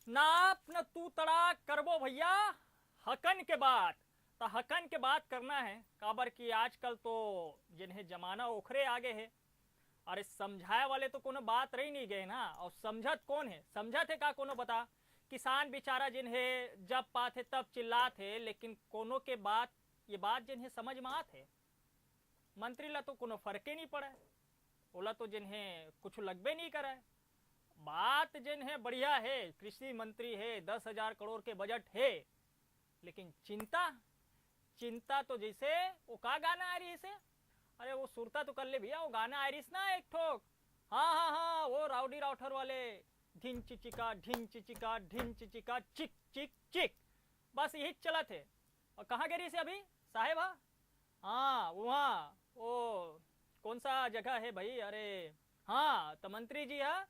नाप न तू तड़ा करबो भैया हकन के बात। तो हकन के बात करना है काबर की आजकल तो जिन्हें जमाना ओखरे आगे है। अरे समझाए वाले तो कोनो बात रही नहीं गए ना। और समझत कौन है, समझत है का कोनो बता। किसान बेचारा जिन्हें जब पाते तब चिल्लात है, लेकिन कोनो के बात ये बात जिन्हें समझ में आत है। मंत्री ला तो कोनो फर्क ही नहीं पड़ा, ओला तो जिन्हें कुछ लगबे नहीं करे। बात जिन्हें बढ़िया है, कृषि मंत्री है, 10,000 करोड़ के बजट है, लेकिन चिंता चिंता तो जैसे वो का गाना आ रही है। अरे वो सुरता तो कर ले भैया, वो गाना आ रही ना एक ठोक। हाँ हाँ हाँ, वो राउडी राउटर वाले, ढिन चिचिका ढिन चिचिका ढिन चिचिका चिक चिक चिक, बस यही चला थे। और कहाँ गिरी से अभी साहेब? हाँ वहाँ वो कौन सा जगह है भाई? अरे हाँ, तो मंत्री जी हाँ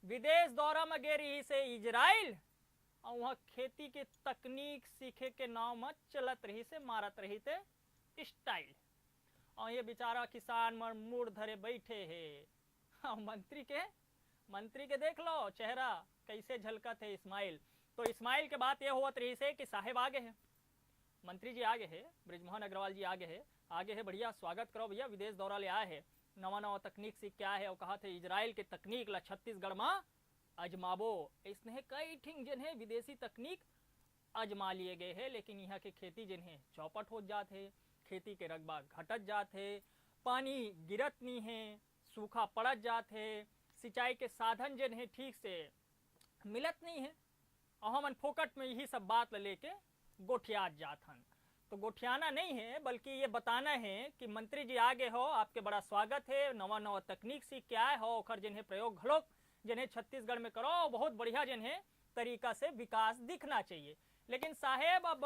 विदेश दौरा में गे रही से इजराइल, और वहाँ खेती के तकनीक सीखे के नाम में चलत रही से मारत रही थे स्टाइल। और ये बेचारा किसान मन मुड़ धरे बैठे है। मंत्री के देख लो चेहरा कैसे झलकत है इस्माइल। तो इस्माइल के बात ये होत रही से कि साहेब आगे है, मंत्री जी आगे है, ब्रिजमोहन अग्रवाल जी आगे है बढ़िया स्वागत करो भैया, विदेश दौरा ले आए है, नवा नवा तकनीक सीख के आए है। और कहा थे इजराइल के तकनीक ला छत्तीसगढ़ में अजमाबो। इसने कई ठिंग जिन्हें विदेशी तकनीक अजमा लिए गए हैं, लेकिन यहाँ के खेती जिन्हें चौपट हो जाते, खेती के रकबा घटत जाते, पानी गिरत नहीं है, सूखा पड़त जाते, सिंचाई के साधन जिन्हें ठीक से मिलत नहीं है। और हम फोकट में यही सब बात लेके गोठियात जात हन। तो गोठियाना नहीं है, बल्कि ये बताना है कि मंत्री जी आगे हो, आपके बड़ा स्वागत है, नवा नवा तकनीक सीख के आए हो, और जिन्हें प्रयोग घलोक जिन्हें छत्तीसगढ़ में करो, बहुत बढ़िया जिन्हें तरीका से विकास दिखना चाहिए। लेकिन साहेब अब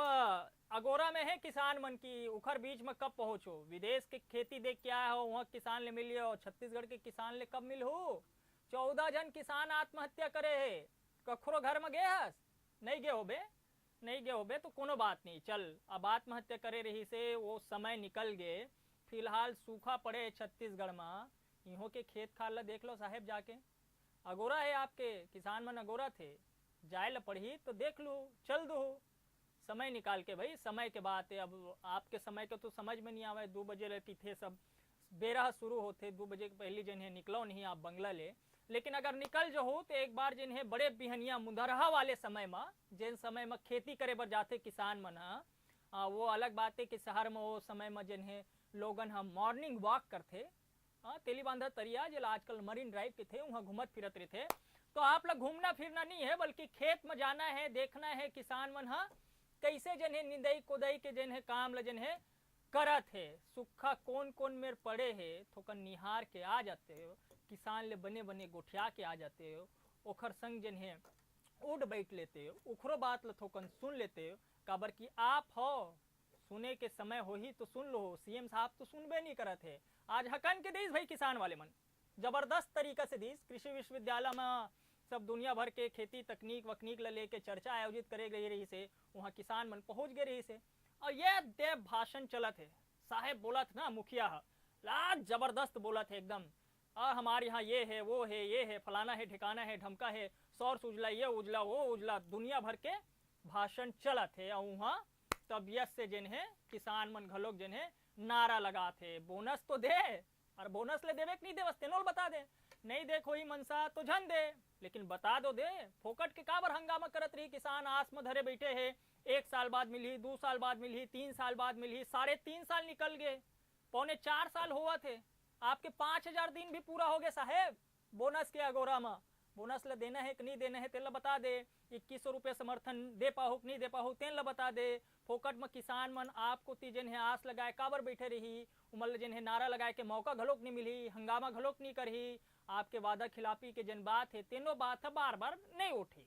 अगोरा में है किसान मन की, उखर बीच में कब पहुंचो? विदेश के खेती देख के आए हो, वहाँ किसान ले मिलियो, छत्तीसगढ़ के किसान ले कब मिल हो? 14 जन किसान आत्महत्या करे है, कखरो घर में गे हस? नहीं गे होबे, नहीं गे होबे तो कोनो बात नहीं, चल अब आत्महत्या करे रही से वो समय निकल गए। फिलहाल सूखा पड़े छत्तीसगढ़ में, इहों के खेत खाल ला देख लो साहेब जाके, अगोरा है आपके किसान मन, अगोरा थे, जाए ला पढ़ी तो देख लो, चल दो समय निकाल के भाई। समय के बात है, अब आपके समय के तो समझ में नहीं आवे, 2 बजे रहती थे सब बेरह शुरू होते, 2 बजे के पहले जिन्हें निकलो नहीं आप बंगला ले। लेकिन अगर निकल जो हो तो एक बार जिन्हें बड़े बिहनिया मुंदरहा वाले समय में, जिन समय में खेती करे बर जाते किसान मन, वो अलग बात है कि शहर में वो समय में जिन्हें लोगन हम मॉर्निंग वॉक करते, तेली बांधा तरिया जो आजकल मरीन ड्राइव के थे, वहाँ घूमत फिरत रहे थे। तो आप लोग घूमना फिरना नहीं है, बल्कि खेत में जाना है, देखना है किसान मन कैसे जिन्हें निंदाई कोदाई के जिन्हें काम ल जिन्हें करत है, सुखा कौन कौन मेर पड़े है, थोकन निहार के आ जाते हो, किसान ले बने बने गोठिया के आ जाते हो, ओखर संग जिन्हें उड़ बैठ लेते हो, उखरो बात ल थोकन सुन लेते हो। काबर की आप हो सुने के समय हो ही तो सुन लो, सीएम साहब तो सुनबे नहीं करत है। आज हकन के दीस भाई किसान वाले मन जबरदस्त तरीका से दीस, कृषि विश्वविद्यालय में सब दुनिया भर के खेती तकनीक वकनीक ला लेके चर्चा आयोजित करे गई रही से, वहाँ किसान मन पहुंच गए रही से। और ये देव भाषण चलत है, साहेब बोलत ना मुखिया ला जबरदस्त बोलत है एकदम, हमारे यहाँ ये है वो है ये है फलाना है ठिकाना है ढमका है, सोर्स उजला ये उजला वो उजला, दुनिया भर के भाषण चलत है। और वहाँ तबियत से जिन्हें किसान मन घलोक जिन्हें नारा लगाते, बोनस तो दे, और बोनस ले देवे नहीं देवस तेनोल बता दे, नहीं दे कोई मनसा तो झन दे, लेकिन बता दो दे। फोकट के काबर हंगामा करत रही, किसान आस में धरे बैठे है, 1 साल बाद मिली, 2 साल बाद मिली, 3 साल बाद मिली, 3.5 साल निकल गए, पौने 4 साल हुआ थे, आपके 5,000 दिन भी पूरा हो गए साहेब बोनस के अगोरा में। बोनस ला देना है कि नहीं देना है तेल ला बता दे, 2100 रुपये समर्थन दे पाहो कि नहीं दे पाहो तेल ला बता दे। फोकट में किसान मन आपको जिन्हें आस लगाए काबर बैठे रही, उमल जिन्हें नारा लगाए के मौका घलोक नहीं मिली, हंगामा घलोक नहीं करही, आपके वादा खिलाफी के जिन बात है तीनों बात है बार बार नहीं उठी।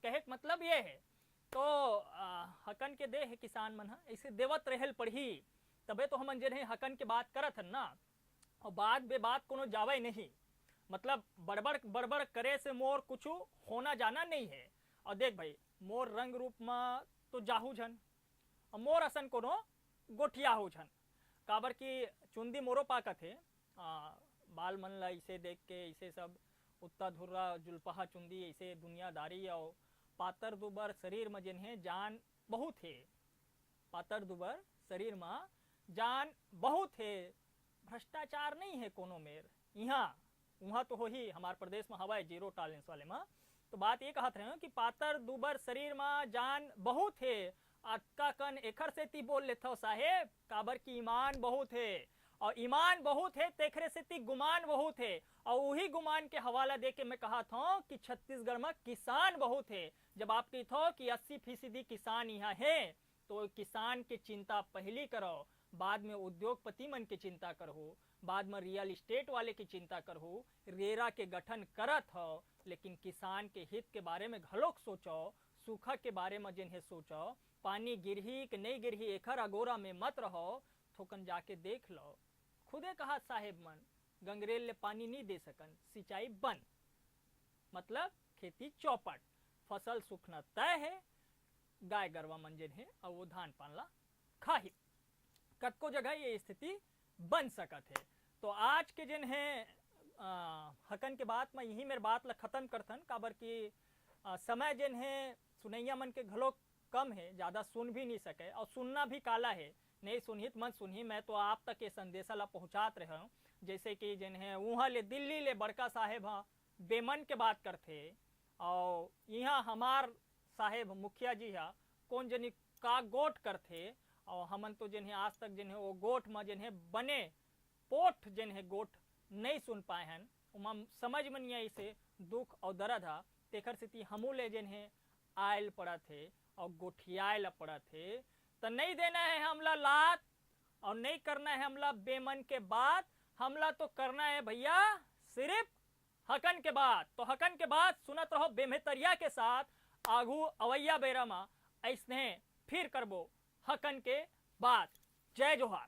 कहे मतलब ये है तो हकन के दे है किसान मन ऐसे देवत रहल पढ़ी, तबे तो हम जिन्हें हकन के बात करत हन ना, और बात बे बात कोनो जावे नहीं, मतलब बड़बड़ बड़बड़ करे से मोर कुछ होना जाना नहीं है। और देख भाई मोर रंग रूप में तो जाहू झन, और मोर असन कोनो गोठिया हो झन, काबर की चुंदी मोरो पाकत है, बाल मन ला इसे देख के इसे सब उत्ता धुर्रा जुलपहा चुंदी ऐसे दुनियादारी और पातर दुबर शरीर में जिन्हें जान बहुत है, पातर दुबर शरीर में जान बहुत है, भ्रष्टाचार नहीं है कोनो मेर यहाँ वहाँ तो हो ही हमारे प्रदेश में हवा है जीरो टॉलरेंस वाले में। तो बात ये कहते हैं कि पातर दुबर शरीर में जान बहुत है, अटका कन एखर से ती बोल लेता हो साहेब काबर की ईमान बहुत है, और ईमान बहुत है तेखरे से ती गुमान बहुत है, और वही गुमान के हवाला दे के मैं कहा था कि छत्तीसगढ़ में किसान बहुत है। जब आप कही थो कि 80% किसान यहाँ है, तो किसान की चिंता पहली करो, बाद में उद्योगपति मन की चिंता करो, बाद में रियल एस्टेट वाले की चिंता करो, रेरा के गठन करत हो, लेकिन किसान के हित के बारे में घलोक सोचो, सूखा के बारे में जिन्हें सोचो, पानी गिरही कि नहीं गिरही एखर अगोरा में मत रहो, थोकन जाके देख लो। खुदे कहा साहेब मन गंगरेल ले पानी नहीं दे सकन, सिंचाई बंद, मतलब खेती चौपट, फसल सूखना तय है, गाय गरवा मन जिन्हें और वो धान पानला खाही, कतको जगह ये स्थिति बन सकत है। तो आज के जिन है हकन के बात में यही मेरे बात ला खत्म करथन, काबर की समय जिन है सुनैया मन के घलो कम है, ज़्यादा सुन भी नहीं सके, और सुनना भी काला है, नहीं सुनहित मत सुनही, मैं तो आप तक ये संदेशा ला पहुँचात रहा हूँ। जैसे कि जिन है वहाँ ले दिल्ली ले बड़का साहेब हाँ बेमन के बात करते, और यहाँ हमार साहेब मुखिया जी हा कौन जनी का गोट करते, और हमन तो जिन्हें आज तक जिन्हें वो गोठ में जिन्हें बने पोठ जिन्हें गोठ नहीं सुन पाए हैं, उमा समझ में नहीं आई से दुख और दर्द हा, तेखर से हमू ले जिन्हें आयल पड़ा थे और गोठियाल पड़ा थे। तो नहीं देना है हमला लात और नहीं करना है हमला बेमन के बात, हमला तो करना है भैया सिर्फ हकन के बात। तो हकन के बात सुनत रहो बेमेतरिया के साथ, आगू अवैया बेरा मा ऐसने फिर करबो हकन के बात। जय जोहार।